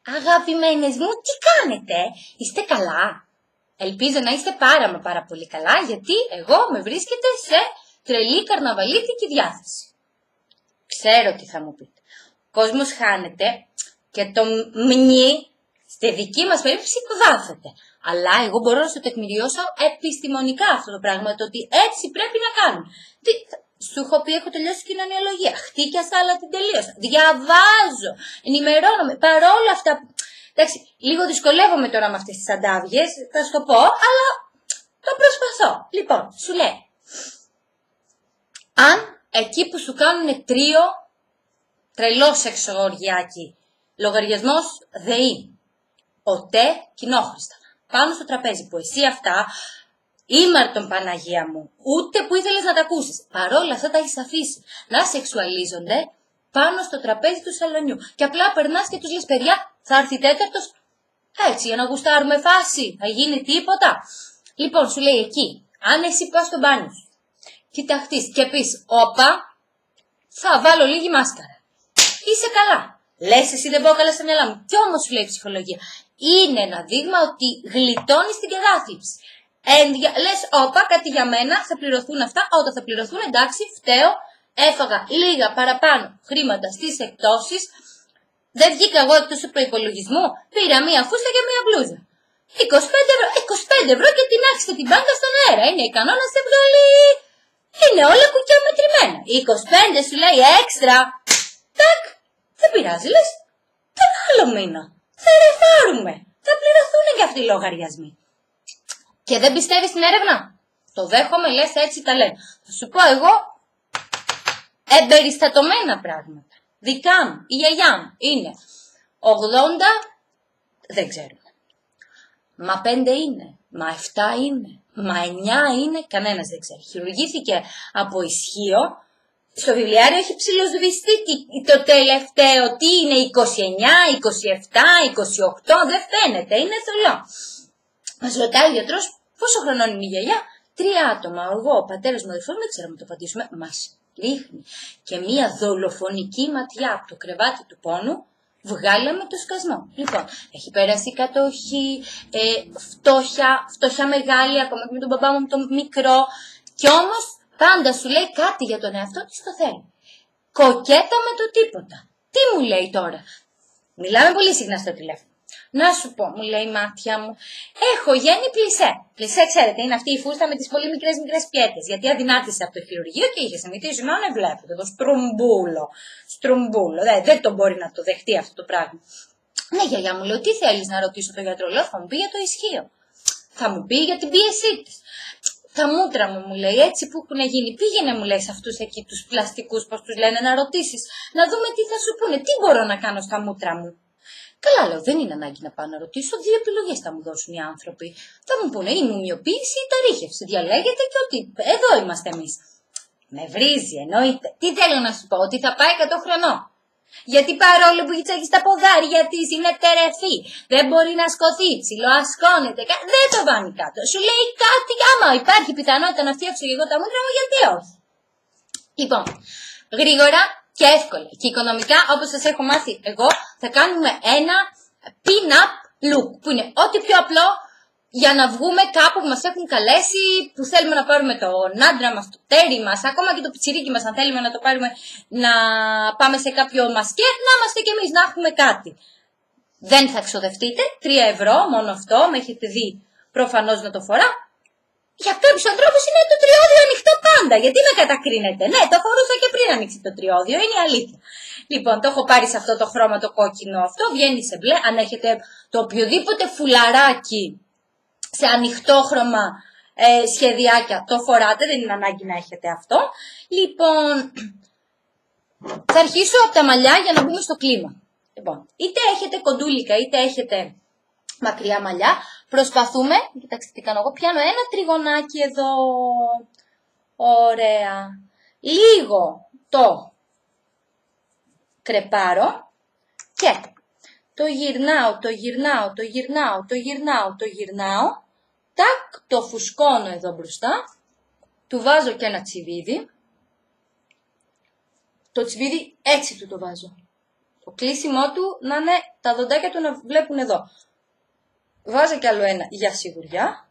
Αγαπημένες μου, τι κάνετε, είστε καλά? Ελπίζω να είστε πάρα πολύ καλά, γιατί εγώ με βρίσκεται σε τρελή καρναβαλίτικη διάθεση. Ξέρω τι θα μου πείτε. Ο κόσμος χάνεται και το μνι στη δική μας περίπτωση βάφεται. Αλλά εγώ μπορώ να σου τεκμηριώσω επιστημονικά αυτό το πράγμα, το ότι έτσι πρέπει να κάνουμε. Σου έχω πει, έχω τελειώσει κοινωνιολογία. Χτύκιασα, αλλά την τελείωσα. Διαβάζω, ενημερώνομαι. Παρόλα αυτά. Εντάξει, λίγο δυσκολεύομαι τώρα με αυτές τις αντάβιες, θα σου το πω, αλλά το προσπαθώ. Λοιπόν, σου λέει, αν εκεί που σου κάνουν τρελό σεξοργιάκι, λογαριασμός ΔΕΗ, ΟΤΕ, κοινόχρηστα, πάνω στο τραπέζι που εσύ αυτά, ήμαρτον Παναγία μου, ούτε που ήθελες να τα ακούσεις. Παρόλα αυτά τα έχεις αφήσει να σεξουαλίζονται πάνω στο τραπέζι του σαλονιού. Και απλά περνάς και τους λες, παιδιά, θα έρθει τέταρτος, έτσι, για να γουστάρουμε φάση, θα γίνει τίποτα. Λοιπόν, σου λέει εκεί, αν εσύ πας στο μπάνιο σου, κοιταχτείς και πεις, όπα, θα βάλω λίγη μάσκαρα. Είσαι καλά. Λες εσύ δεν πω καλά στα μυαλά μου. Κι όμως σου λέει η ψυχολογία, είναι ένα δείγμα ότι γλιτώνεις την κατάθλιψη. Λες, όπα, κάτι για μένα, θα πληρωθούν αυτά. Όταν θα πληρωθούν, εντάξει, φταίω, έφαγα λίγα παραπάνω χρήματα στις εκτόσεις. Δεν βγήκα εγώ εκτός του προϋπολογισμού, πήρα μία φούστα και μία μπλούζα. 25 ευρώ και την άρχισε την μπάνκα στον αέρα. Είναι ικανό να σε βγάλει. Είναι όλα κουκιά μετρημένα. 25 σου λέει έξτρα. Τάκ, δεν πειράζει, λες. Τον άλλο μήνα. Θα ρεφάρουμε. Θα πληρωθούν και αυτοί οι λογαριασμοί. Και δεν πιστεύεις στην έρευνα. Το δέχομαι, λες, έτσι τα λένε. Θα σου πω εγώ εμπεριστατωμένα πράγματα. Δικά μου, η γιαγιά μου είναι 80, δεν ξέρουμε. Μα 5 είναι, μα 7 είναι, μα 9 είναι, κανένας δεν ξέρει. Χειρουργήθηκε από ισχύο, στο βιβλιάριο έχει ψιλοσβηστεί το τελευταίο, τι είναι 29, 27, 28, δεν φαίνεται, είναι θολό. Μας ρωτάει ο γιατρός πόσο χρονών είναι η γιαγιά, 3 άτομα, εγώ, ο πατέρας μου, ο αδερφός μου, δεν ξέραμε να το απαντήσουμε, μας ρίχνει και μία δολοφονική ματιά από το κρεβάτι του πόνου, βγάλαμε το σκασμό. Λοιπόν, έχει πέρασει κατοχή, φτώχεια μεγάλη, ακόμα και με τον μπαμπά μου το μικρό, και όμως πάντα σου λέει κάτι για τον εαυτό της, το θέλει. Κοκέτα με το τίποτα. Τι μου λέει τώρα? Μιλάμε πολύ συχνά στο τηλέφωνο. Να σου πω, μου λέει η μάτια μου, έχω γίνει πλισέ. Πλισέ, ξέρετε, είναι αυτή η φούστα με τις πολύ μικρές πιέτες. Γιατί αδυνάτησε από το χειρουργείο και είχε συνηθίσει να βλέπετε το στρουμπούλο. Δεν το μπορεί να το δεχτεί αυτό το πράγμα. Ναι, γιαγιά μου, λέω, τι θέλεις να ρωτήσω τον γιατρό? Λέω, θα μου πει για το ισχύο. Θα μου πει για την πίεσή της. Τα μούτρα μου λέει, έτσι που έχουν γίνει. Πήγαινε, μου λέει, σε αυτούς εκεί τους πλαστικούς, πώς τους λένε, να ρωτήσεις, να δούμε τι θα σου πούνε. Τι μπορώ να κάνω στα μούτρα μου? Καλά, λέω, δεν είναι ανάγκη να πάω να ρωτήσω. 2 επιλογές θα μου δώσουν οι άνθρωποι. Θα μου πούνε η μουμιοποίηση ή η ταρίχευση. Διαλέγετε και ότι εδώ είμαστε εμείς. Με βρίζει, εννοείται. Τι θέλω να σου πω, ότι θα πάει 100 χρονών. Γιατί παρόλο που έχει τα ποδάρια της είναι τερεφή, δεν μπορεί να σκοθεί, ψιλοασκώνεται, δεν το βάνει κάτω. Σου λέει κάτι, άμα υπάρχει πιθανότητα να φτιάξω εγώ τα μούτρα μου, γιατί όχι. Λοιπόν, γρήγορα και εύκολα και οικονομικά, όπως σας έχω μάθει εγώ, θα κάνουμε ένα pin-up look, που είναι ό,τι πιο απλό για να βγούμε κάπου που μας έχουν καλέσει, που θέλουμε να πάρουμε τον άντρα μας, το τέρι μας, ακόμα και το πιτσιρίκι μας, αν θέλουμε να το πάρουμε, να πάμε σε κάποιο μασκέ, να είμαστε κι εμείς, να έχουμε κάτι. Δεν θα ξοδευτείτε, 3 ευρώ, μόνο αυτό, με έχετε δει προφανώς να το φορά. Για κάποιους ανθρώπους είναι το τριώδιο ανοιχτό πάντα. Γιατί με κατακρίνετε? Ναι, το φορούσα και πριν ανοίξει το τριώδιο, είναι η αλήθεια. Λοιπόν, το έχω πάρει σε αυτό το χρώμα το κόκκινο αυτό, βγαίνει σε μπλε. Αν έχετε το οποιοδήποτε φουλαράκι σε ανοιχτό χρώμα σχεδιάκια, το φοράτε, δεν είναι ανάγκη να έχετε αυτό. Λοιπόν, θα αρχίσω από τα μαλλιά για να μπούμε στο κλίμα. Λοιπόν, είτε έχετε κοντούλικα, είτε έχετε μακριά μαλλιά, προσπαθούμε, κοιτάξτε τι κάνω εγώ, πιάνω ένα τριγωνάκι εδώ, ωραία, λίγο το κρεπάρω και το γυρνάω, τάκ, το φουσκώνω εδώ μπροστά, του βάζω και ένα τσιβίδι, το τσιβίδι έτσι του το βάζω. Το κλείσιμό του να είναι τα δοντάκια του να βλέπουν εδώ. Βάζω κι άλλο ένα για σιγουριά.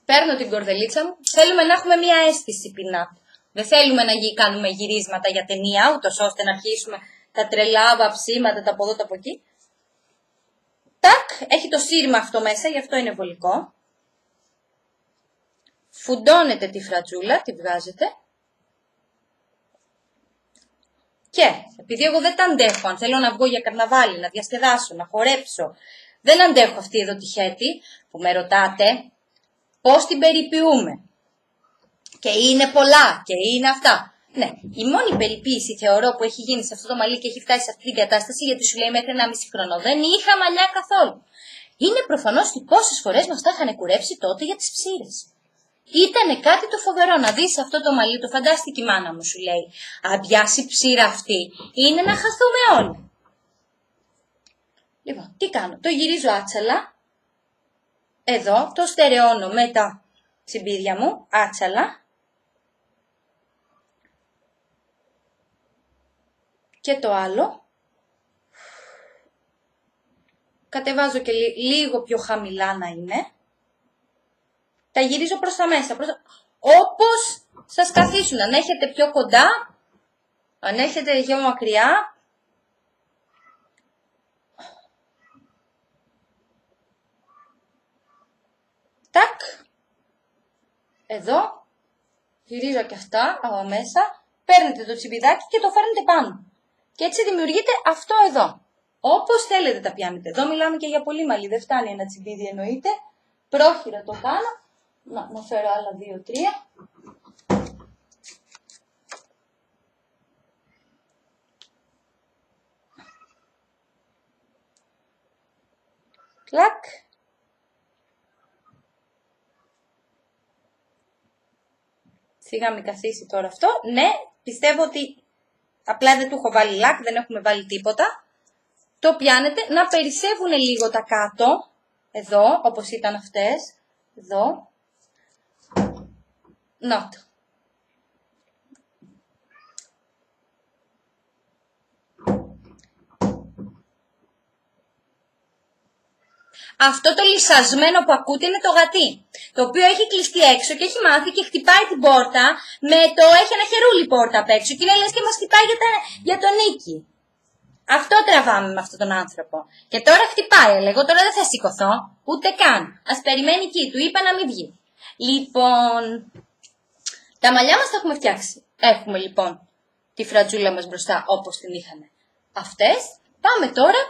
Παίρνω την κορδελίτσα μου. Θέλουμε να έχουμε μία αίσθηση pin-up. Δεν θέλουμε να κάνουμε γυρίσματα για ταινία, ούτως ώστε να αρχίσουμε τα τρελά βαψίματα, τα από εδώ, τα από εκεί. Τάκ, έχει το σύρμα αυτό μέσα, γι' αυτό είναι βολικό. Φουντώνετε τη φρατζούλα, τη βγάζετε. Και επειδή εγώ δεν τα αντέχω, αν θέλω να βγω για καρναβάλι, να διασκεδάσω, να χορέψω, δεν αντέχω αυτή εδώ τη χέτη που με ρωτάτε πώς την περιποιούμε. Και είναι πολλά και είναι αυτά. Ναι, η μόνη περιποίηση θεωρώ που έχει γίνει σε αυτό το μαλλί και έχει φτάσει σε αυτή την κατάσταση, γιατί σου λέει μέχρι 1,5 χρόνο δεν είχα μαλλιά καθόλου. Είναι προφανώς ότι πόσες φορές μας τα είχαν κουρέψει τότε για τις ψήρες. Ήτανε κάτι το φοβερό να δεις αυτό το μαλλί, το φαντάστηκε η μάνα μου, σου λέει. Αν πιάσει ψήρα αυτή, είναι να χαθούμε όλοι. Λοιπόν, τι κάνω, το γυρίζω άτσαλα. Εδώ το στερεώνω με τα τσιμπίδια μου, άτσαλα. Και το άλλο. Κατεβάζω και λίγο πιο χαμηλά να είναι. Τα γυρίζω προς τα μέσα. Όπως σας καθίσουν. Αν έχετε πιο κοντά, αν έχετε πιο μακριά. Τάκ. Εδώ. Γυρίζω και αυτά από μέσα. Παίρνετε το τσιμπιδάκι και το φέρνετε πάνω. Και έτσι δημιουργείται αυτό εδώ. Όπως θέλετε τα πιάνετε. Εδώ μιλάμε και για πολύ μαλλί. Δεν φτάνει ένα τσιμπίδι εννοείται. Πρόχειρα το κάνω. Να φέρω άλλα 2-3. Κλακ. Σιγά μην καθίσει τώρα αυτό. Ναι, πιστεύω ότι απλά δεν του έχω βάλει λακ, δεν έχουμε βάλει τίποτα. Το πιάνετε να περισσεύουν λίγο τα κάτω. Εδώ, όπως ήταν αυτές. Εδώ. Να το. Αυτό το λυσασμένο που ακούτε είναι το γατί, το οποίο έχει κλειστεί έξω και έχει μάθει και χτυπάει την πόρτα με το έχει ένα χερούλι πόρτα απ' έξω και είναι λες και μας χτυπάει για τον Νίκη. Αυτό τραβάμε με αυτόν τον άνθρωπο. Και τώρα χτυπάει, εγώ τώρα δεν θα σηκωθώ, ούτε καν. Ας περιμένει εκεί, του είπα να μην βγει. Λοιπόν, τα μαλλιά μας τα έχουμε φτιάξει. Έχουμε λοιπόν τη φρατζούλα μας μπροστά όπως την είχαμε αυτές. Πάμε τώρα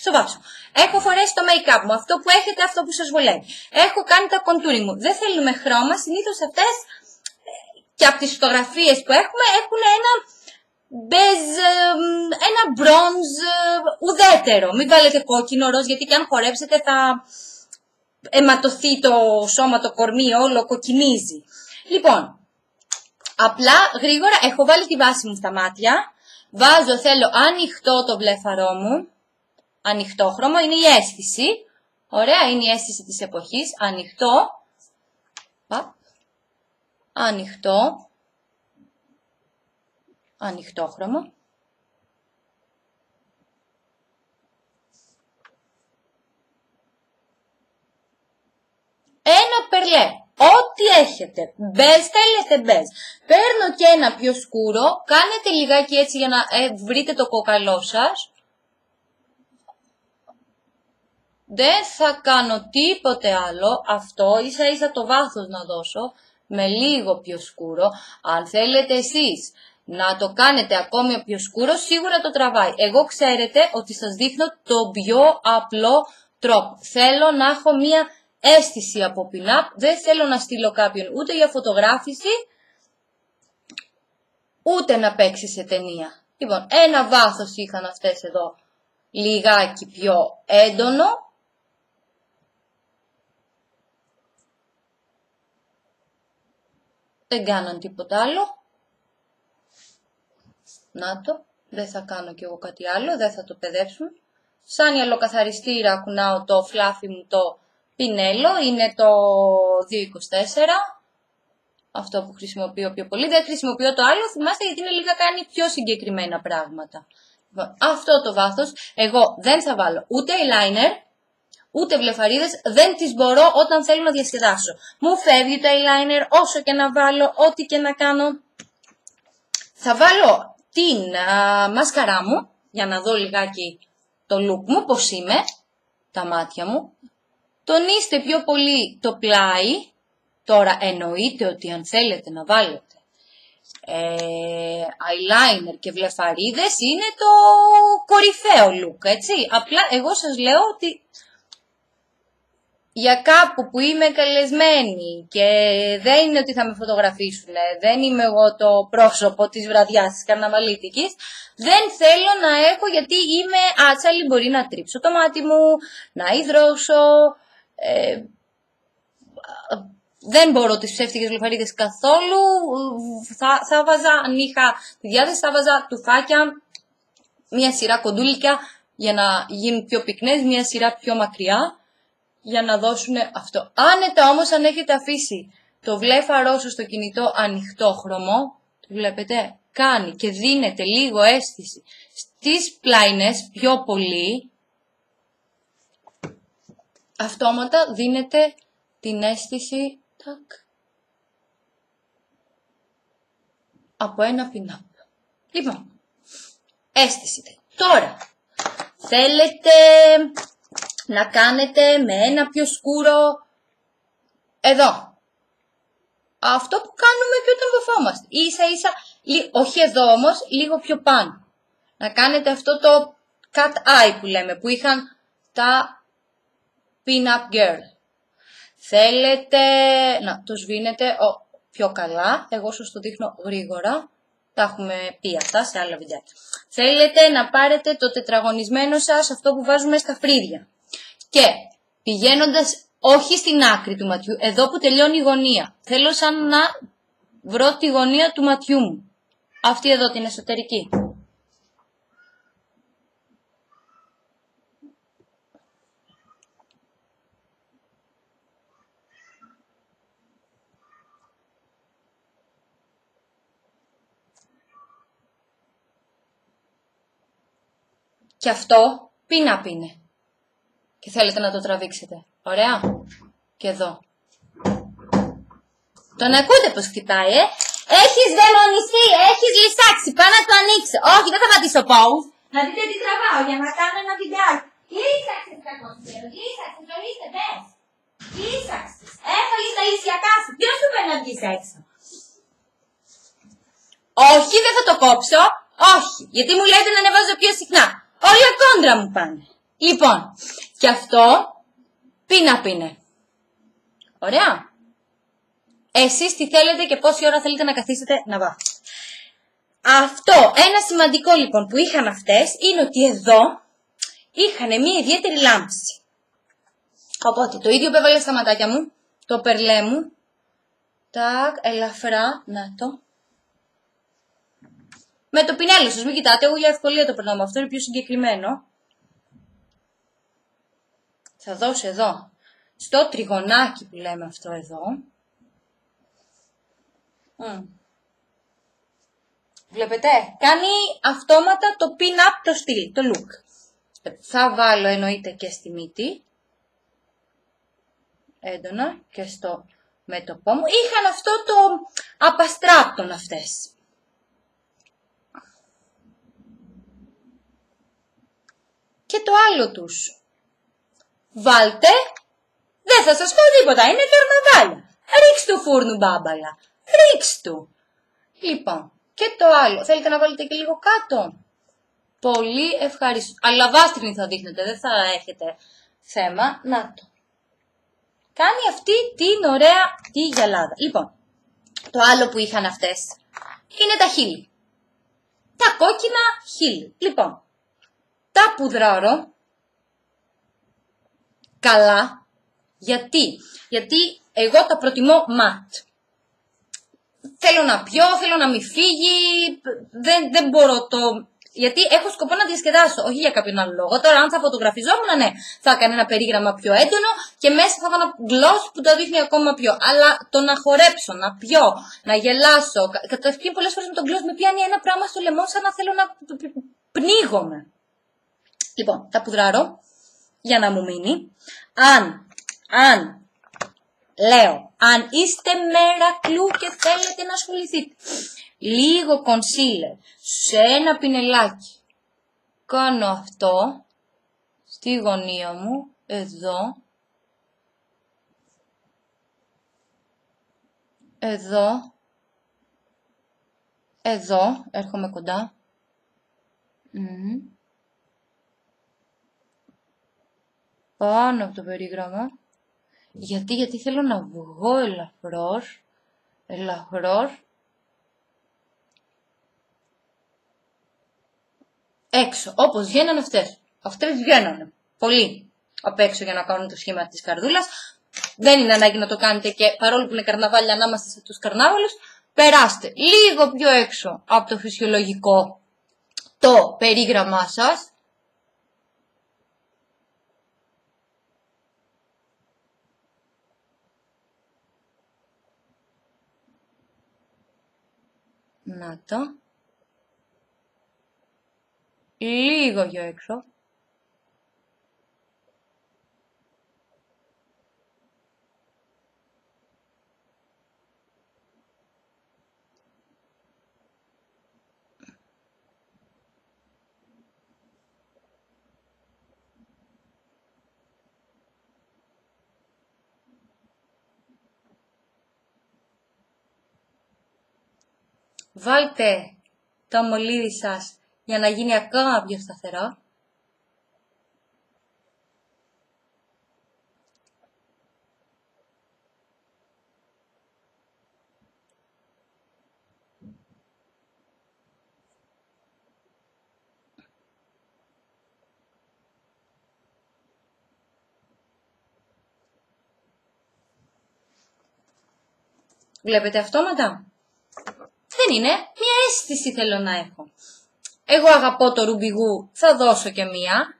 στο βάψιμο. Έχω φορέσει το make-up μου, αυτό που έχετε, αυτό που σας βολεύει. Έχω κάνει τα contouring μου. Δεν θέλουμε χρώμα, συνήθως αυτές και από τις φωτογραφίες που έχουμε έχουν ένα μπεζ, ένα μπρόνζ ουδέτερο. Μην βάλετε κόκκινο, ροζ, γιατί και αν χορέψετε θα αιματωθεί το σώμα, το κορμί, όλο κοκκινίζει. Λοιπόν, απλά γρήγορα έχω βάλει τη βάση μου στα μάτια. Βάζω, θέλω ανοιχτό το βλέφαρό μου. Ανοιχτόχρωμο είναι η αίσθηση. Ωραία, είναι η αίσθηση της εποχής. Ανοιχτό. Ανοιχτό. Ανοιχτόχρωμο. Ένα περλέ. Ό,τι έχετε. Μπες, θέλετε μπες. Παίρνω και ένα πιο σκούρο. Κάνετε λιγάκι έτσι για να βρείτε το κόκαλό σας. Δεν θα κάνω τίποτε άλλο, αυτό ίσα ίσα το βάθος να δώσω, με λίγο πιο σκούρο. Αν θέλετε εσείς να το κάνετε ακόμη πιο σκούρο, σίγουρα το τραβάει. Εγώ ξέρετε ότι σας δείχνω το πιο απλό τρόπο. Θέλω να έχω μία αίσθηση από pin-up, δεν θέλω να στείλω κάποιον ούτε για φωτογράφηση, ούτε να παίξει σε ταινία. Λοιπόν, ένα βάθος είχαν αυτές εδώ, λιγάκι πιο έντονο. Δεν κάναν τίποτα άλλο. Να το. Δεν θα κάνω κι εγώ κάτι άλλο. Δεν θα το παιδέψουν. Σαν γυαλοκαθαριστήρα κουνάω το φλάφι μου το πινέλο. Είναι το 224. αυτό που χρησιμοποιώ πιο πολύ. Δεν χρησιμοποιώ το άλλο, θυμάστε, γιατί είναι λίγα κάνει πιο συγκεκριμένα πράγματα. Αυτό το βάθος εγώ δεν θα βάλω ούτε eyeliner, ούτε βλεφαρίδες, δεν τις μπορώ όταν θέλω να διασκεδάσω. Μου φεύγει το eyeliner όσο και να βάλω, ό,τι και να κάνω. Θα βάλω την μάσκαρά μου, για να δω λιγάκι το look μου, πώς είμαι, τα μάτια μου. Τονίστε πιο πολύ το πλάι. Τώρα εννοείται ότι αν θέλετε να βάλετε eyeliner και βλεφαρίδες είναι το κορυφαίο look, έτσι. Απλά εγώ σας λέω ότι για κάπου που είμαι καλεσμένη και δεν είναι ότι θα με φωτογραφίσουν, δεν είμαι εγώ το πρόσωπο της βραδιάς της καρναβαλίτικης, δεν θέλω να έχω, γιατί είμαι άτσαλη, μπορεί να τρίψω το μάτι μου, να υδρώσω, δεν μπορώ τις ψεύτικες βλεφαρίδες καθόλου. Θα βάζα, αν είχα τη διάθεση, θα βάζα τουφάκια, μία σειρά κοντούλικα για να γίνουν πιο πυκνές, μία σειρά πιο μακριά, για να δώσουν αυτό. Άνετα όμως αν έχετε αφήσει το βλέφαρό σου στο κινητό ανοιχτόχρωμο, το βλέπετε, κάνει και δίνεται λίγο αίσθηση στις πλάινες πιο πολύ, αυτόματα δίνεται την αίσθηση από ένα pin-up. Λοιπόν, αίσθηση. Τώρα, θέλετε να κάνετε με ένα πιο σκούρο εδώ. Αυτό που κάνουμε και όταν βαφόμαστε. Ίσα ίσα, όχι εδώ όμως, λίγο πιο πάνω. Να κάνετε αυτό το cat eye που λέμε, που είχαν τα pin-up girl. Θέλετε να το σβήνετε πιο καλά, εγώ σας το δείχνω γρήγορα, τα έχουμε πει αυτά σε άλλα βιντεάκια. Θέλετε να πάρετε το τετραγωνισμένο σας, αυτό που βάζουμε στα φρύδια. Και πηγαίνοντας όχι στην άκρη του ματιού, εδώ που τελειώνει η γωνία, θέλω σαν να βρω τη γωνία του ματιού μου. Αυτή εδώ την εσωτερική. Και αυτό pin-up είναι. Και θέλετε να το τραβήξετε. Ωραία. Και εδώ. Τον ακούτε πως χτυπάει, Έχεις δαιμονιστεί, έχεις λυσάξει. Πάω να το ανοίξω. Όχι, δεν θα πατήσω pause. Να δείτε τι τραβάω για να κάνω ένα βιντεάκι. Λύσαξε κακό, λύσαξε, το λύστε, πες. Λύσαξε. Έφαγες τα λυσιακά σου. Ποιος σου είπε να βγεις έξω? Όχι, δεν θα το κόψω. Όχι, γιατί μου λέτε να ανεβάζω πιο συχνά. Όλα κόντρα μου πάνε. Λοιπόν, και αυτό pin-up είναι. Ωραία. Εσείς τι θέλετε και πόση ώρα θέλετε να καθίσετε να βάφετε. Αυτό, ένα σημαντικό λοιπόν που είχαν αυτές, είναι ότι εδώ είχαν μια ιδιαίτερη λάμψη. Οπότε το ίδιο που έβαλα στα ματάκια μου, το περλέ μου, τάκ, ελαφρά, να το. Με το πινέλο σας, μην κοιτάτε, εγώ για ευκολία το περνάω με αυτό, είναι πιο συγκεκριμένο. Θα δώσω εδώ, στο τριγωνάκι που λέμε αυτό εδώ. Βλέπετε, κάνει αυτόματα το pin-up το στυλ, το look. Θα βάλω εννοείται και στη μύτη. Έντονα και στο μέτωπό μου. Είχαν αυτό το απαστράπτον αυτές. Και το άλλο τους. Βάλτε, δεν θα σας πω τίποτα, είναι καρναβάλια. Ρίξ' του φούρνου μπάμπαλα. Ρίξ' του. Λοιπόν, και το άλλο. Θέλετε να βάλετε και λίγο κάτω? Πολύ ευχαριστώ. Αλλά βάστρινη θα δείχνετε, δεν θα έχετε θέμα. Να το. Κάνει αυτή την ωραία τη γυαλάδα. Λοιπόν, το άλλο που είχαν αυτές είναι τα χείλη. Τα κόκκινα χείλη. Λοιπόν, τα πουδράρω καλά. Γιατί εγώ τα προτιμώ ματ. Θέλω να πιω, θέλω να μην φύγει, δεν μπορώ Γιατί έχω σκοπό να διασκεδάσω, όχι για κάποιον άλλο λόγο. Τώρα, αν θα φωτογραφιζόμουν, ναι, θα έκανε ένα περίγραμμα πιο έντονο και μέσα θα βάλω ένα gloss που τα δείχνει ακόμα πιο. Αλλά το να χορέψω, να πιω, να γελάσω. Καταρχήν, πολλές φορές με τον gloss με πιάνει ένα πράγμα στο λαιμό, σαν να θέλω να πνίγομαι. Λοιπόν, τα πουδράρω για να μου μείνει. Λέω, αν είστε μερακλού και θέλετε να ασχοληθείτε, λίγο concealer σε ένα πινελάκι. Κάνω αυτό στη γωνία μου, εδώ, εδώ, έρχομαι κοντά. Πάνω από το περίγραμμα. Γιατί θέλω να βγω ελαφρώς, έξω, όπως βγαίνανε αυτές. Αυτές βγαίνανε πολύ απ' έξω για να κάνουν το σχήμα της καρδούλας. Δεν είναι ανάγκη να το κάνετε και παρόλο που είναι καρναβάλια να είμαστε σε τους καρνάβαλους, περάστε λίγο πιο έξω από το φυσιολογικό το περίγραμμά σας. Να το. Λίγο πιο έξω. Βάλτε το μολύβι σας για να γίνει ακόμα πιο σταθερό. Βλέπετε αυτόματα. Δεν είναι, μία αίσθηση θέλω να έχω. Εγώ αγαπώ το ρουμπιγού, θα δώσω και μία.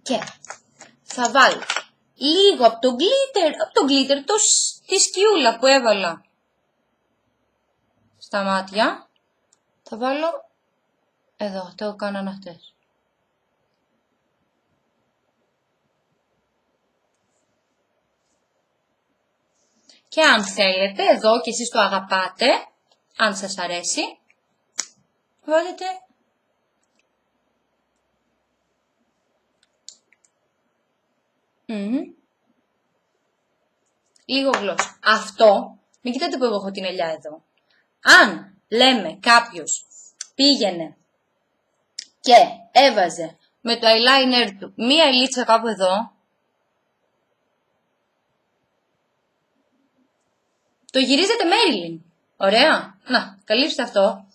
Και θα βάλω λίγο από το glitter, τη σκιούλα που έβαλα στα μάτια. Θα βάλω εδώ, το έκαναν αυτές. Και αν θέλετε, εδώ και εσείς το αγαπάτε, αν σας αρέσει, βάλετε λίγο γλώσσα. Αυτό, μην κοιτάτε που εγώ έχω την ελιά εδώ. Αν λέμε κάποιος πήγαινε και έβαζε με το eyeliner του μία ελίτσα κάπου εδώ, το γυρίζετε Marilyn. Ωραία. Να, καλύψτε αυτό.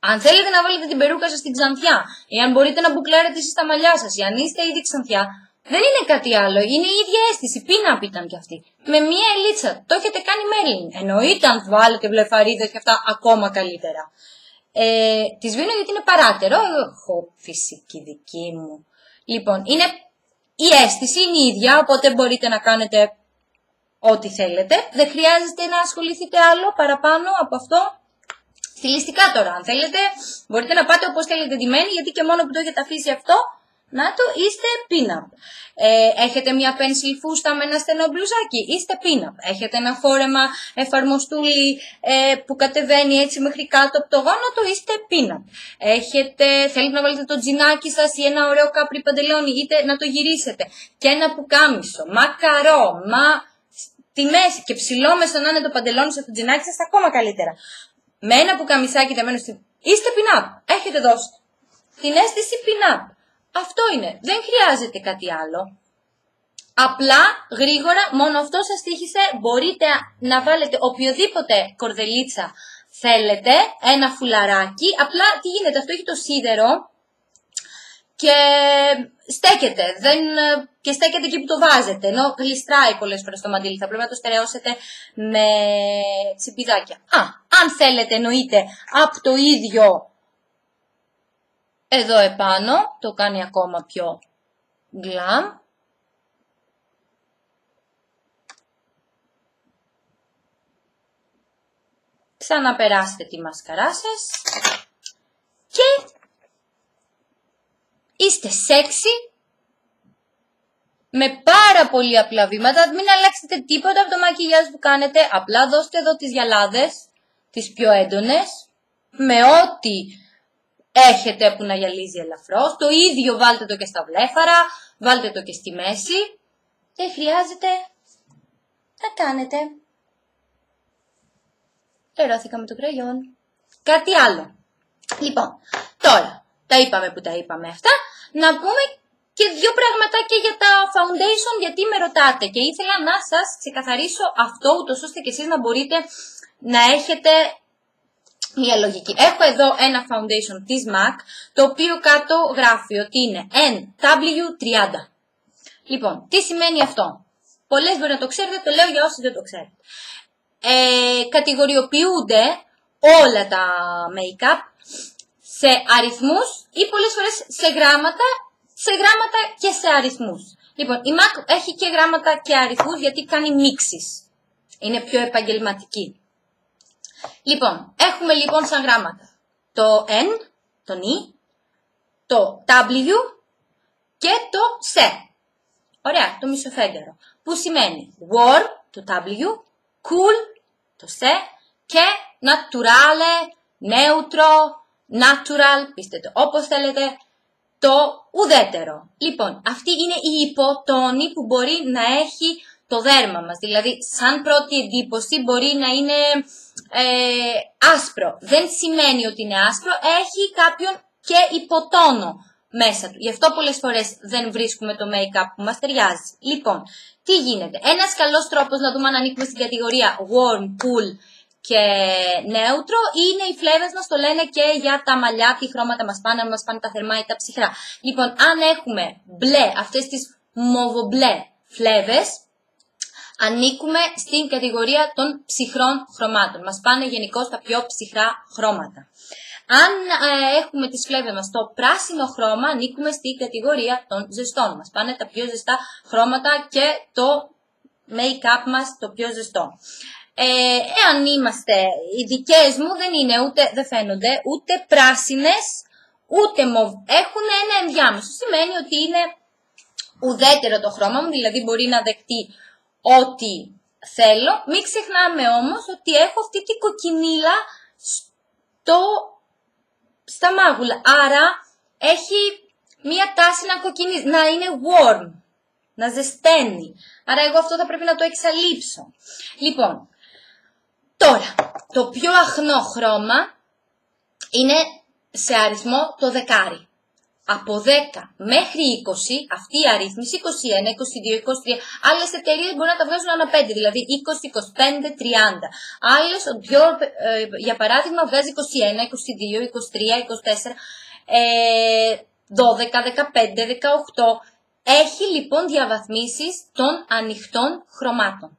Αν θέλετε να βάλετε την περούκα σας στην ξανθιά, ή αν μπορείτε να μπουκλάρετε εσείς τα μαλλιά σας, ή αν είστε ήδη ξανθιά, δεν είναι κάτι άλλο. Είναι η ίδια αίσθηση. Πίνα ήταν κι αυτή. Με μία ελίτσα. Το έχετε κάνει Marilyn. Εννοείται αν βάλετε βλεφαρίδες και αυτά ακόμα καλύτερα. Τη σβήνω γιατί είναι παράτερο. Έχω φυσική δική μου. Λοιπόν, είναι η αίσθηση είναι η ίδια, οπότε μπορείτε να κάνετε ό,τι θέλετε. Δεν χρειάζεται να ασχοληθείτε άλλο παραπάνω από αυτό. Στιλιστικά τώρα, αν θέλετε, μπορείτε να πάτε όπως θέλετε ντυμένοι, γιατί και μόνο που το έχετε αφήσει αυτό, Να το, είστε pin-up. Έχετε μια pencil φούστα με ένα στενό μπλουζάκι, είστε pin-up. Έχετε ένα φόρεμα εφαρμοστούλι που κατεβαίνει έτσι μέχρι κάτω από το γόνατο, είστε pin-up. Θέλετε να βάλετε το τζινάκι σας ή ένα ωραίο κάπρι παντελόνι, είτε να το γυρίσετε. Και ένα πουκάμισο, μακαρό, τη μέση και ψηλόμεσο να είναι το παντελόνι σας, το τζινάκι σας, ακόμα καλύτερα. Με ένα πουκαμισάκι δεμένο είστε pin-up. Έχετε δώσει την αίσθηση pin-up. Αυτό είναι. Δεν χρειάζεται κάτι άλλο. Απλά, γρήγορα, μόνο αυτό σας τύχησε. Μπορείτε να βάλετε οποιοδήποτε κορδελίτσα θέλετε. Ένα φουλαράκι. Απλά, τι γίνεται, αυτό έχει το σίδερο και στέκεται. Και στέκεται εκεί που το βάζετε. Ενώ γλιστράει πολλές φορές το μαντίλι. Θα πρέπει να το στερεώσετε με τσιπιδάκια. Αν θέλετε, εννοείται, από το ίδιο εδώ επάνω, το κάνει ακόμα πιο glam. Ξαναπεράσετε τη μασκαρά σας και είστε sexy με πάρα πολύ απλά βήματα. Μην αλλάξετε τίποτα από το μακιγιάζ που κάνετε, απλά δώστε εδώ τις γυαλάδες, τις πιο έντονες, με ό,τι έχετε που να γυαλίζει ελαφρώς. Το ίδιο βάλτε το και στα βλέφαρα, βάλτε το και στη μέση. Δεν χρειάζεται να κάνετε. Ερώθηκα με το κραγιόν. Κάτι άλλο. Λοιπόν, τώρα, τα είπαμε που τα είπαμε αυτά. Να πούμε και δύο πραγματάκια για τα foundation, γιατί με ρωτάτε. Και ήθελα να σας ξεκαθαρίσω αυτό, ούτως ώστε και εσείς να μπορείτε να έχετε μια λογική. Έχω εδώ ένα foundation της MAC, το οποίο κάτω γράφει ότι είναι NW30. Λοιπόν, τι σημαίνει αυτό? Πολλές μπορεί να το ξέρετε, το λέω για όσοι δεν το ξέρετε. Κατηγοριοποιούνται όλα τα make-up σε αριθμούς ή πολλές φορές σε γράμματα και σε αριθμούς. Λοιπόν, η MAC έχει και γράμματα και αριθμούς γιατί κάνει μίξεις. Είναι πιο επαγγελματική. Λοιπόν, έχουμε λοιπόν σαν γράμματα το N, το N, το W και το SE. Ωραία, το μισοφέγγαρο. Που σημαίνει warm, το W, cool, το SE και naturale, neutro, natural, πείστε το όπως θέλετε, το ουδέτερο. Λοιπόν, αυτή είναι η υποτόνη που μπορεί να έχει το δέρμα μας. Δηλαδή, σαν πρώτη εντύπωση μπορεί να είναι άσπρο. Δεν σημαίνει ότι είναι άσπρο, έχει κάποιον και υποτόνο μέσα του. Γι' αυτό πολλές φορές δεν βρίσκουμε το make-up που μας ταιριάζει. Λοιπόν, τι γίνεται? Ένας καλός τρόπος να δούμε αν ανήκουμε στην κατηγορία warm, cool και neutro είναι οι φλέβες μας, το λένε και για τα μαλλιά, τι χρώματα μας πάνε, αν μας πάνε τα θερμά ή τα ψυχρά. Λοιπόν, αν έχουμε μπλε, αυτές τις μοβομπλε φλέβες, ανήκουμε στην κατηγορία των ψυχρών χρωμάτων. Μας πάνε γενικώς τα πιο ψυχρά χρώματα. Αν έχουμε τις φλέβες μας στο πράσινο χρώμα, ανήκουμε στην κατηγορία των ζεστών. Μας πάνε τα πιο ζεστά χρώματα και το make-up μας το πιο ζεστό. Εάν είμαστε, οι δικές μου δεν είναι ούτε, δεν φαίνονται ούτε πράσινες ούτε μοβ. Έχουν ένα ενδιάμεσο. Σημαίνει ότι είναι ουδέτερο το χρώμα μου, δηλαδή μπορεί να δεκτεί ό,τι θέλω. Μην ξεχνάμε όμως ότι έχω αυτή την κοκκινίλα στα μάγουλα. Άρα έχει μία τάση να κοκκινίζει, να είναι warm, να ζεσταίνει. Άρα εγώ αυτό θα πρέπει να το εξαλείψω. Λοιπόν, τώρα, το πιο αχνό χρώμα είναι σε αριθμό το δεκάρι. Από 10 μέχρι 20, αυτή η αρρύθμιση, 21, 22, 23, άλλες εταιρείες μπορεί να τα βγάζουν ανά 5, δηλαδή 20, 25, 30. Άλλες, για παράδειγμα, βγάζει 21, 22, 23, 24, 12, 15, 18. Έχει λοιπόν διαβαθμίσεις των ανοιχτών χρωμάτων.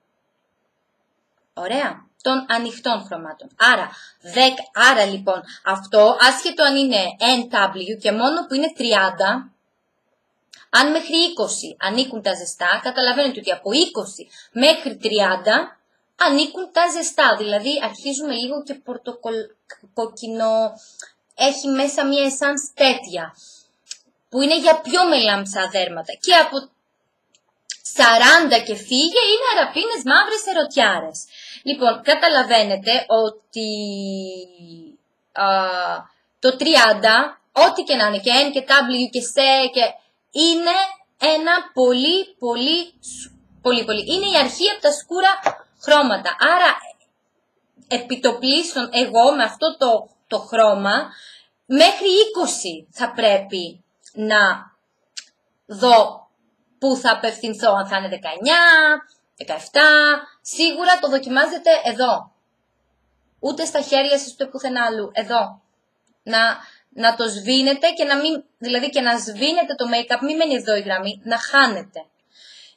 Ωραία. Των ανοιχτών χρωμάτων. Άρα λοιπόν αυτό, άσχετο αν είναι NW και μόνο που είναι 30, αν μέχρι 20 ανήκουν τα ζεστά, καταλαβαίνετε ότι από 20 μέχρι 30 ανήκουν τα ζεστά. Δηλαδή αρχίζουμε λίγο και πορτοκοκκινό, έχει μέσα μια εσάνς τέτοια. που είναι για πιο μελάμψα δέρματα. Και από 40 και φύγε είναι αραπίνες μαύρες ερωτιάρες. Λοιπόν, καταλαβαίνετε ότι το 30, ό,τι και να είναι, και N και W και S και είναι ένα πολύ, είναι η αρχή από τα σκούρα χρώματα. Άρα, επιτοπλίστων εγώ με αυτό το χρώμα, μέχρι 20 θα πρέπει να δω πού θα απευθυνθώ, αν θα είναι 19, 17, σίγουρα το δοκιμάζετε εδώ. Ούτε στα χέρια σας, ούτε πουθενά αλλού, εδώ. Να το σβήνετε και να μην, δηλαδή και να σβήνετε το make-up, μην μένει εδώ η γραμμή, να χάνετε.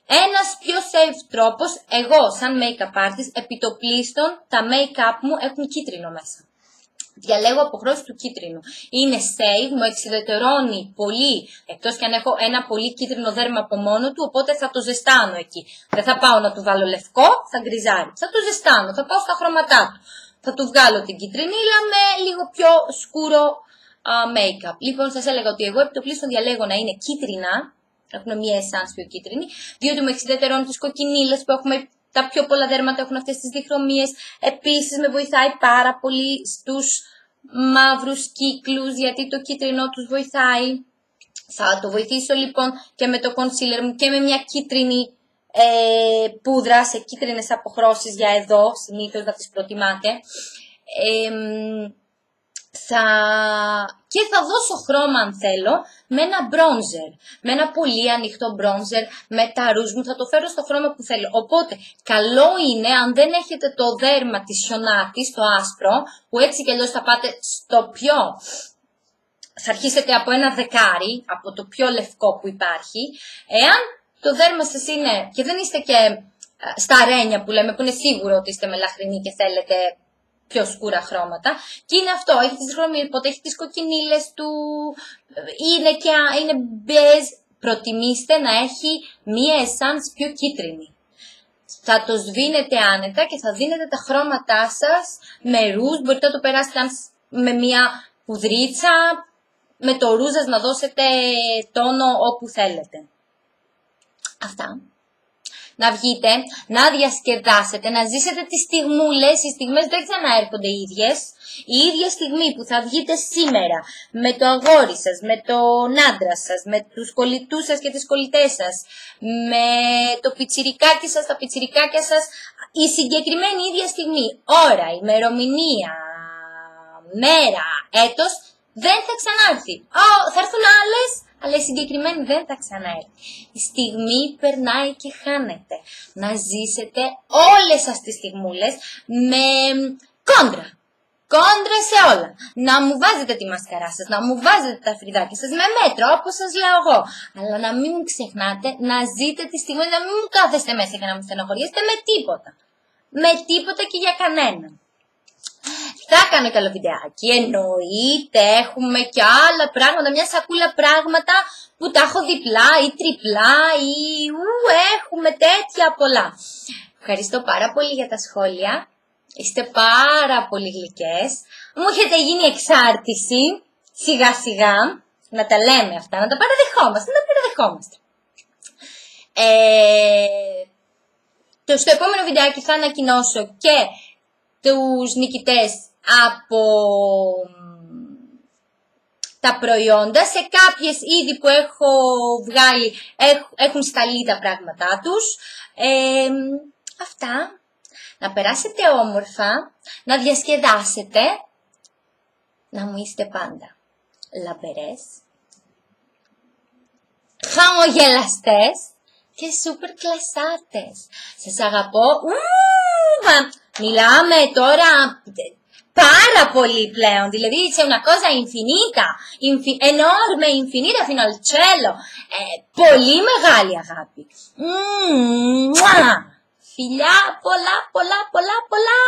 Ένας πιο safe τρόπος, εγώ σαν make-up artist, επιτοπλίστων τα make-up μου έχουν κίτρινο μέσα. Διαλέγω αποχρώσεις του κίτρινου. Είναι safe, μου εξουδετερώνει πολύ, εκτός και αν έχω ένα πολύ κίτρινο δέρμα από μόνο του, οπότε θα το ζεστάνω εκεί. Δεν θα πάω να του βάλω λευκό, θα γκριζάρει. Θα το ζεστάνω, θα πάω στα χρώματά του. Θα του βγάλω την κίτρινίλα με λίγο πιο σκούρο make-up. Λοιπόν, σας έλεγα ότι εγώ επιτοπλίστων διαλέγω να είναι κίτρινα, έχουν μια essence πιο κίτρινη, διότι μου εξουδετερώνει τις κοκκινίλες που έχουμε. Τα πιο πολλά δέρματα έχουν αυτές τις διχρωμίες. Επίσης με βοηθάει πάρα πολύ στους μαύρους κύκλους, γιατί το κίτρινο τους βοηθάει. Θα το βοηθήσω λοιπόν και με το concealer μου και με μια κίτρινη πούδρα σε κίτρινες αποχρώσεις για εδώ, συνήθως να τις προτιμάτε. Και θα δώσω χρώμα αν θέλω με ένα bronzer, με ένα πολύ ανοιχτό bronzer, με τα ρούζ μου, θα το φέρω στο χρώμα που θέλω. Οπότε καλό είναι αν δεν έχετε το δέρμα της χιονάτης, το άσπρο, που έτσι κι αλλιώς θα πάτε στο πιο, θα αρχίσετε από ένα δεκάρι, από το πιο λευκό που υπάρχει. Εάν το δέρμα σας είναι και δεν είστε και στα ρένια που λέμε, που είναι σίγουρο ότι είστε μελαχρινοί και θέλετε πιο σκούρα χρώματα, και είναι αυτό, έχει τις χρωμίες, οπότε έχει τις κοκκινίλες του, είναι μπέζ, προτιμήστε να έχει μία essence πιο κίτρινη. Θα το σβήνετε άνετα και θα δίνετε τα χρώματά σας με ρούζ, μπορείτε να το περάσετε με μία πουδρίτσα, με το ρούζ σας να δώσετε τόνο όπου θέλετε. Αυτά. Να βγείτε, να διασκεδάσετε, να ζήσετε τις στιγμούλες. Οι στιγμές δεν ξαναέρχονται οι ίδιες. Η ίδια στιγμή που θα βγείτε σήμερα με το αγόρι σας, με τον άντρα σας, με τους κολλητούς σας και τις κολλητές σας, με το πιτσιρικάκι σας, τα πιτσιρικάκια σας, η συγκεκριμένη ίδια στιγμή, ώρα, ημερομηνία, μέρα, έτος, δεν θα ξανάρθει. Θα έρθουν άλλες, αλλά η συγκεκριμένη δεν θα ξαναέρθει. Η στιγμή περνάει και χάνεται. Να ζήσετε όλες σας τις στιγμούλες με κόντρα. Κόντρα σε όλα. Να μου βάζετε τη μασκαρά σας, να μου βάζετε τα φρυδάκια σας με μέτρο, όπως σας λέω εγώ. Αλλά να μην μου ξεχνάτε να ζείτε τη στιγμή, να μην μου κάθεστε μέσα και να μου στενοχωριέστε με τίποτα. Με τίποτα και για κανέναν. Θα κάνω κι άλλο βιντεάκι, εννοείται, έχουμε κι άλλα πράγματα, μια σακούλα πράγματα που τα έχω διπλά ή τριπλά ή έχουμε τέτοια πολλά. Ευχαριστώ πάρα πολύ για τα σχόλια, είστε πάρα πολύ γλυκές, μου έχετε γίνει εξάρτηση, σιγά σιγά, να τα λέμε αυτά, να τα παραδεχόμαστε, να τα παραδεχόμαστε. Στο επόμενο βιντεάκι θα ανακοινώσω και τους νικητές από τα προϊόντα. Σε κάποιες είδη που έχω βγάλει έχουν σταλεί τα πράγματά τους. Αυτά. Να περάσετε όμορφα, να διασκεδάσετε, να μου είστε πάντα λαμπερές, χαμογελαστές και σούπερ κλασσάτες. Σας αγαπώ. Μιλάμε τώρα πάρα πολύ πλέον, δηλαδή c'è una cosa infinita, enorme, infinita fino al cielo, πολύ μεγάλη αγάπη. Φιλιά πολλά, πολλά, πολλά, πολλά.